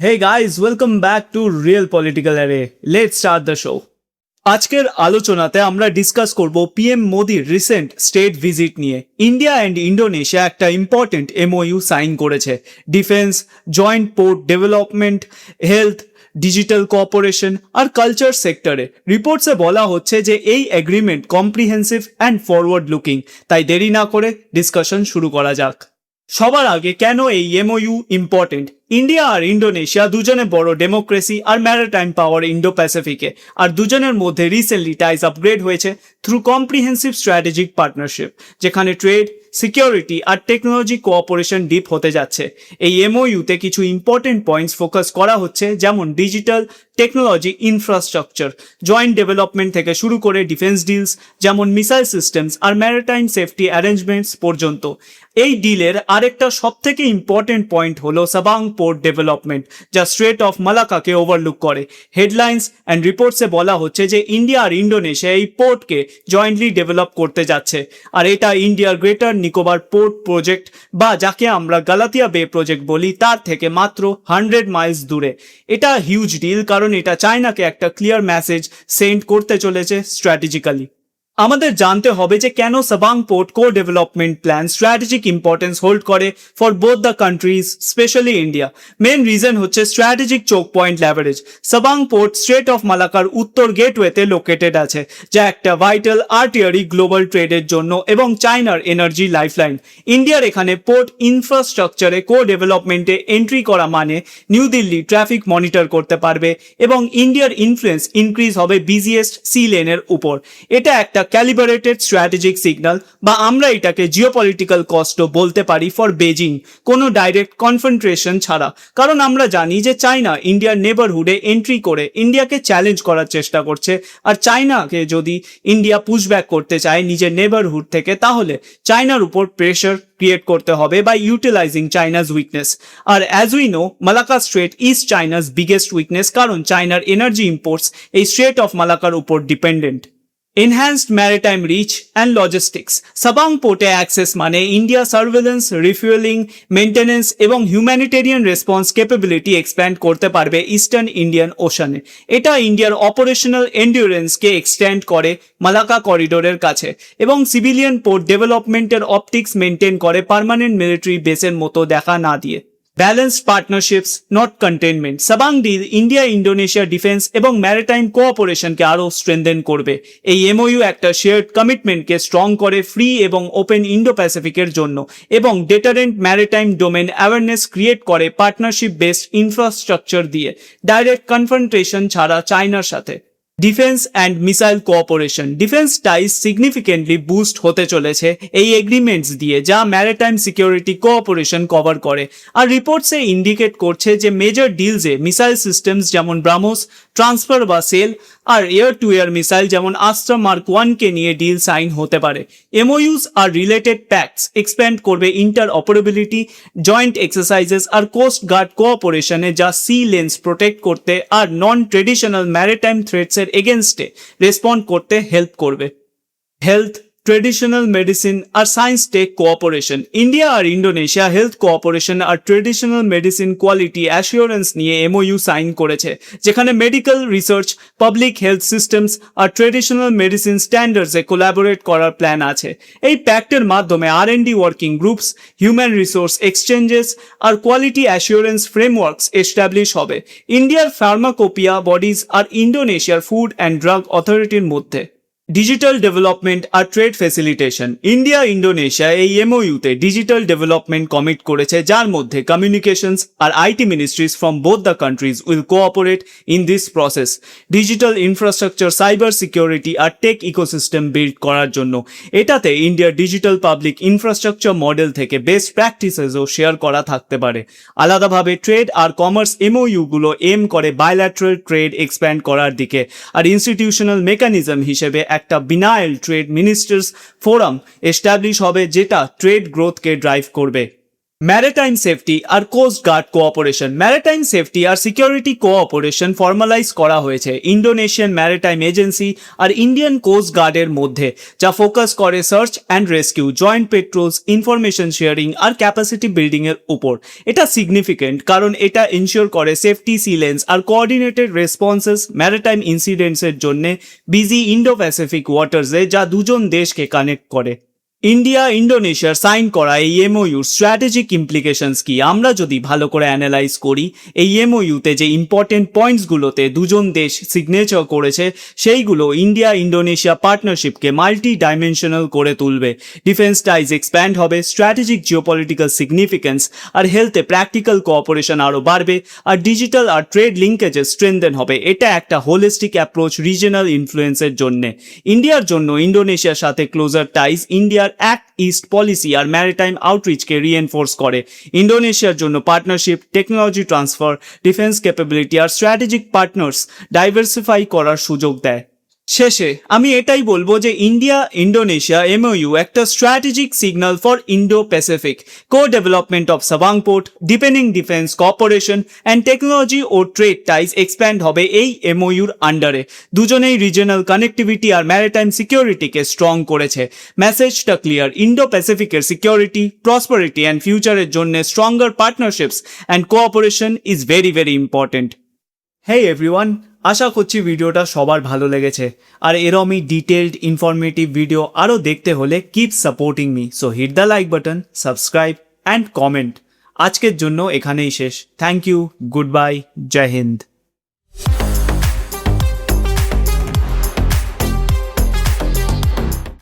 Hey guys, welcome back to Real Political Array. Let's start the show. আজকের আলোচনাতে আমরা discuss করব PM মোদির রিসেন্ট স্টেট ভিজিট নিয়ে। ইন্ডিয়া অ্যান্ড ইন্ডোনেশিয়া একটা ইম্পর্টেন্ট এমওইউ সাইন করেছে। Defence, joint port development, health, digital cooperation আর culture সেক্টরে রিপোর্টসে বলা হচ্ছে যে এই agreement comprehensive and forward looking. তাই দেরি না করে ডিসকাশন শুরু করা যাক। সবার আগে কেন এই এমওইউ ইম্পর্টেন্ট? ইন্ডিয়া আর ইন্ডোনেশিয়া দুজনে বড় ডেমোক্রেসি আর ম্যারিটাইম পাওয়ার ইন্ডো প্যাসিফিকে, আর দুজনের মধ্যে রিসেন্টলি টাইজ আপগ্রেড হয়েছে থ্রু কম্প্রিহেন্সিভ স্ট্র্যাটেজিক পার্টনারশিপ, যেখানে ট্রেড, সিকিউরিটি আর টেকনোলজি কোঅপারেশন ডিপ হতে যাচ্ছে। এই এমওইউতে কিছু ইম্পর্টেন্ট পয়েন্টস ফোকাস করা হচ্ছে, যেমন digital, technology, infrastructure, joint development থেকে শুরু করে ডিফেন্স ডিলস যেমন মিসাইল সিস্টেমস আর ম্যারিটাইম সেফটি অ্যারেঞ্জমেন্টস পর্যন্ত। এই ডিলের আরেকটা সবথেকে ইম্পর্টেন্ট পয়েন্ট হলো সাবাং পোর্ট ডেভেলপমেন্ট, যা স্ট্রেট অফ মালাক্কাকে ওভারলুক করে। হেডলাইন্স অ্যান্ড রিপোর্টসে বলা হচ্ছে যে ইন্ডিয়া আর ইন্ডোনেশিয়া এই পোর্টকে জয়েন্টলি ডেভেলপ করতে যাচ্ছে, আর এটা ইন্ডিয়ার গ্রেটার নিকোবর পোর্ট প্রজেক্ট বা যাকে আমরা গালাতিয়া বে প্রজেক্ট বলি তার থেকে মাত্র 100 মাইলস দূরে। এটা হিউজ ডিল, কারণ এটা চায়নাকে একটা ক্লিয়ার মেসেজ সেন্ড করতে চলেছে স্ট্র্যাটেজিক্যালি। আমাদের জানতে হবে যে কেন Sabang port co development plan strategic importance hold করে for both the countries, specially India. Main reason হচ্ছে strategic choke point leverage. Sabang port strait of মালাক্কার উত্তর গেটওয়েতে লোকেটেড আছে, যা একটা ভাইটাল আর্টিয়ারি গ্লোবাল ট্রেডের জন্য এবং চায়নার এনার্জি লাইফলাইন। ইন্ডিয়ার এখানে পোর্ট ইনফ্রাস্ট্রাকচারে কো ডেভেলপমেন্টে এন্ট্রি করা মানে নিউ দিল্লি ট্রাফিক মনিটর করতে পারবে এবং ইন্ডিয়ার ইনফ্লুয়েন্স ইনক্রিজ হবে বিজিয়েস্ট সি লেনের উপর। এটা একটা ক্যালিব্রেটেড স্ট্র্যাটেজিক সিগন্যাল, বা আমরা এটাকে জিওপলিটিক্যাল কস্টও বলতে পারি ফর বেজিং, কোনো ডাইরেক্ট কনফ্রন্ট্রেশন ছাড়া। কারণ আমরা জানি যে চায়না ইন্ডিয়ার নেবারহুডে এন্ট্রি করে ইন্ডিয়াকে চ্যালেঞ্জ করার চেষ্টা করছে, আর চায়নাকে যদি ইন্ডিয়া পুশব্যাক করতে চায় নিজের নেবারহুড থেকে, তাহলে চায়নার উপর প্রেশার ক্রিয়েট করতে হবে বাই ইউটিলাইজিং চাইনাজ উইকনেস। আর as we know, Malacca strait is China's biggest weakness, কারণ চায়নার এনার্জি ইম্পোর্টস এই স্ট্রেট অফ মালাক্কার উপর dependent. Enhanced maritime reach and logistics. Sabang পোর্টে অ্যাক্সেস মানে ইন্ডিয়া সার্ভেলেন্স, রিফুয়েলিং, মেইনটেনেন্স এবং হিউম্যানিটেরিয়ান রেসপন্স ক্যাপাবিলিটি এক্সপ্যান্ড করতে পারবে ইস্টার্ন ইন্ডিয়ান ওশানে। এটা ইন্ডিয়ার অপারেশনাল এন্ডিউরেন্সকে এক্সটেন্ড করে মালাক্কা করিডোরের কাছে, এবং সিভিলিয়ান পোর্ট ডেভেলপমেন্টের অপটিক্স মেনটেন করে পার্মানেন্ট মিলিটারি বেসের মতো দেখা না দিয়ে। Balanced partnerships, not containment. Sabang deal India Indonesia defence এবং ম্যারিটাইম কোঅপারেশনকে আরও স্ট্রেনথেন করবে। এই এমওইউ একটা শেয়ার্ড কমিটমেন্টকে স্ট্রং করে ফ্রি এবং ওপেন ইন্ডো প্যাসিফিকের জন্য, এবং deterrent maritime domain awareness create করে পার্টনারশিপ বেসড ইনফ্রাস্ট্রাকচার দিয়ে, ডাইরেক্ট কনফ্রন্টেশন ছাড়া চায়নার সাথে। Defence and missile cooperation. Defence ties significantly boost হতে চলেছে এই এগ্রিমেন্টস দিয়ে, যা ম্যারিটাইম সিকিউরিটি কোঅপারেশন কভার করে। আর রিপোর্টসে ইন্ডিকেট করছে যে মেজর ডিলসে মিসাইল সিস্টেমস যেমন ব্রাহ্মোস ট্রান্সফার বা সেল, আর এয়ার টু এয়ার মিসাইল যেমন আস্ত্রা মার্ক 1কে নিয়ে ডিল সাইন হতে পারে। এমওইউস আর রিলেটেড প্যাক্টস এক্সপ্যান্ড করবে ইন্টার অপারেবিলিটি, জয়েন্ট এক্সারসাইজেস আর কোস্ট গার্ড কোঅপারেশনে, যা সি লেন্স প্রোটেক্ট করতে আর নন ট্রেডিশনাল ম্যারিটাইম থ্রেটসের এগেনস্টে রেসপন্ড করতে হেল্প করবে। হেলথ, ট্রেডিশনাল মেডিসিন আর সায়েন্স টেক কোঅপারেশন। ইন্ডিয়া আর ইন্ডোনেশিয়া হেলথ কোঅপারেশন আর ট্রেডিশনাল মেডিসিন কোয়ালিটি অ্যাসিওরেন্স নিয়ে এমওইউ সাইন করেছে, যেখানে medical research, public health systems আর ট্রেডিশনাল মেডিসিন স্ট্যান্ডার্ডসে কোলাবোরেট করার প্ল্যান আছে। এই প্যাক্টের মাধ্যমে R&D working groups, human resource exchanges আর কোয়ালিটি অ্যাসিওরেন্স ফ্রেমওয়ার্কস এস্টাবলিশ হবে ইন্ডিয়ার ফার্মাকোপিয়া বডিজ আর ইন্ডোনেশিয়ার ফুড অ্যান্ড ড্রাগ অথরিটির মধ্যে। ডিজিটাল ডেভেলপমেন্ট আর ট্রেড ফ্যাসিলিটেশন। ইন্ডিয়া ইন্ডোনেশিয়া এই এমওইউতে ডিজিটাল ডেভেলপমেন্ট কমিট করেছে, যার মধ্যে কমিউনিকেশনস আর IT ministries from both the countries will cooperate in this process. Digital infrastructure, cyber security আর টেক ইকোসিস্টেম বিল্ড করার জন্য। এটাতে ইন্ডিয়ার ডিজিটাল পাবলিক ইনফ্রাস্ট্রাকচার মডেল থেকে বেস্ট প্র্যাকটিসেসও শেয়ার করা থাকতে পারে। আলাদাভাবে ট্রেড আর কমার্স এমওইউগুলো এম করে বায়োল্যাটারাল ট্রেড এক্সপ্যান্ড করার দিকে, আর ইনস্টিটিউশনাল মেকানিজম হিসেবে একটা biennial trade ministers forum establish হবে, যেটা ট্রেড গ্রোথকে ড্রাইভ করবে। ম্যারিটাইম সেফটি আর coast guard cooperation. Maritime safety আর সিকিউরিটি কোঅপারেশন ফর্মালাইজ করা হয়েছে ইন্ডোনেশিয়ান ম্যারিটাইম এজেন্সি আর ইন্ডিয়ান কোস্ট গার্ডের মধ্যে, যা ফোকাস করে search and rescue, joint patrols, information sharing আর ক্যাপাসিটি বিল্ডিং এর উপর। এটা সিগনিফিকেন্ট কারণ এটা ইনশিওর করে সেফটি, সিলেন্স আর কোঅর্ডিনেটেড রেসপন্সেস ম্যারিটাইম ইনসিডেন্টসের জন্য বিজি ইন্ডো প্যাসিফিক ওয়াটার্সে, যা দুজন দেশকে কানেক্ট করে। ইন্ডিয়া ইন্ডোনেশিয়ার সাইন করা এই এমওইউর স্ট্র্যাটেজিক ইমপ্লিকেশনস কি আমরা যদি ভালো করে অ্যানালাইজ করি, এই এমওইউতে যে ইম্পর্টেন্ট পয়েন্টসগুলোতে দুজন দেশ সিগনেচার করেছে সেইগুলো ইন্ডিয়া ইন্ডোনেশিয়া পার্টনারশিপকে মাল্টি ডাইমেনশনাল করে তুলবে। ডিফেন্স টাইজ এক্সপ্যান্ড হবে, স্ট্র্যাটেজিক জিওপলিটিক্যাল সিগনিফিকেন্স আর হেলথে প্র্যাকটিক্যাল কোঅপারেশন আরও বাড়বে, আর ডিজিটাল আর ট্রেড লিঙ্কেজেস স্ট্রেনদেন হবে। এটা একটা হোলিস্টিক অ্যাপ্রোচ রিজিয়নাল ইনফ্লুয়েন্সের জন্য। ইন্ডিয়ার জন্য ইন্ডোনেশিয়ার সাথে ক্লোজার টাইজ ইন্ডিয়ার অ্যাক্ট ইস্ট পলিসি আর ম্যারিটাইম আউটরিচকে রিএনফোর্স করে। ইন্ডোনেশিয়ার জন্য partnership, technology transfer, defence capability আর স্ট্র্যাটেজিক পার্টনার্স ডাইভার্সিফাই করার সুযোগ দেয়। শেষে আমি এটাই বলবো যে ইন্ডিয়া ইন্ডোনেশিয়া এমওইউ একটা strategic signal for Indo Pacific co development of Sabang port, deepening defence cooperation and technology ও ট্রেড টাইজ এক্সপ্যান্ড হবে এই এমওইউর আন্ডারে। দুজনেই রিজিয়নাল কানেক্টিভিটি আর ম্যারিটাইম সিকিউরিটিকে স্ট্রং করেছে। মেসেজটা ক্লিয়ার, ইন্ডো প্যাসিফিকের সিকিউরিটি, প্রসপারিটি অ্যান্ড ফিউচারের জন্য stronger partnerships and cooperation is very very important. Hey everyone, আশা করছি ভিডিওটা সবার ভালো লেগেছে, আর এরমই ডিটেলড ইনফরমেটিভ ভিডিও আরও দেখতে হলে keep supporting me, so hit the like button, subscribe and comment. আজকের জন্য এখানেই শেষ। Thank you, good bye, Jai Hind.